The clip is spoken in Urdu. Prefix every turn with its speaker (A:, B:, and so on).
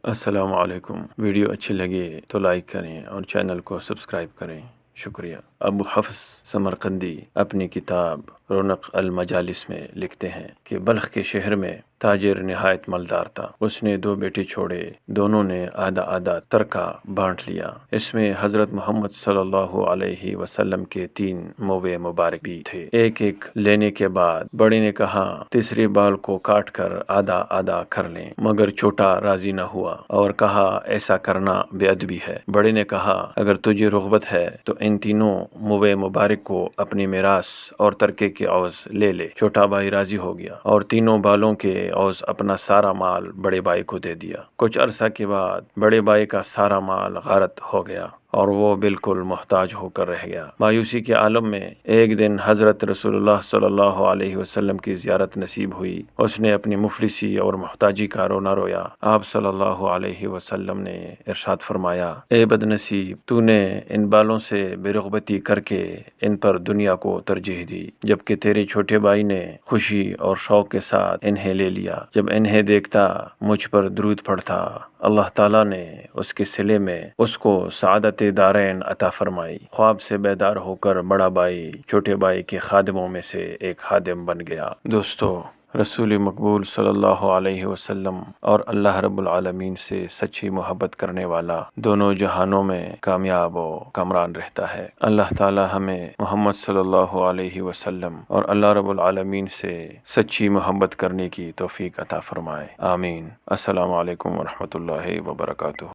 A: السلام علیکم۔ ویڈیو اچھی لگے تو لائک کریں اور چینل کو سبسکرائب کریں، شکریہ۔ ابو حفص سمرقندی اپنی کتاب رونق المجالس میں لکھتے ہیں کہ بلخ کے شہر میں تاجر نہایت مالدار تھا۔ اس نے 2 بیٹے چھوڑے، دونوں نے آدھا آدھا ترکہ بانٹ لیا۔ اس میں حضرت محمد صلی اللہ علیہ وسلم کے 3 موے مبارک بھی تھے۔ ایک ایک لینے کے بعد بڑے نے کہا تیسرے بال کو کاٹ کر آدھا آدھا کر لیں، مگر چھوٹا راضی نہ ہوا اور کہا ایسا کرنا بے ادبی ہے۔ بڑے نے کہا اگر تجھے رغبت ہے تو ان تینوں موے مبارک کو اپنی میراث اور ترکے کے عوض لے لے۔ چھوٹا بھائی راضی ہو گیا اور تینوں بالوں کے عوض اپنا سارا مال بڑے بھائی کو دے دیا۔ کچھ عرصہ کے بعد بڑے بھائی کا سارا مال غارت ہو گیا اور وہ بالکل محتاج ہو کر رہ گیا۔ مایوسی کے عالم میں ایک دن حضرت رسول اللہ صلی اللہ علیہ وسلم کی زیارت نصیب ہوئی۔ اس نے اپنی مفلسی اور محتاجی کا رونا رویا۔ آپ صلی اللہ علیہ وسلم نے ارشاد فرمایا، اے بد نصیب، تو نے ان بالوں سے بے رغبتی کر کے ان پر دنیا کو ترجیح دی، جبکہ تیرے چھوٹے بھائی نے خوشی اور شوق کے ساتھ انہیں لے لیا۔ جب انہیں دیکھتا مجھ پر درود پڑھتا، اللہ تعالیٰ نے اس کے صلے میں اس کو سعادت دارین عطا فرمائی۔ خواب سے بیدار ہو کر بڑا بھائی چھوٹے بھائی کے خادموں میں سے ایک خادم بن گیا۔ دوستو، رسول مقبول صلی اللہ علیہ وسلم اور اللہ رب العالمین سے سچی محبت کرنے والا دونوں جہانوں میں کامیاب و کامران رہتا ہے۔ اللہ تعالی ہمیں محمد صلی اللہ علیہ وسلم اور اللہ رب العالمین سے سچی محبت کرنے کی توفیق عطا فرمائے، آمین۔ السلام علیکم ورحمۃ اللہ وبرکاتہ۔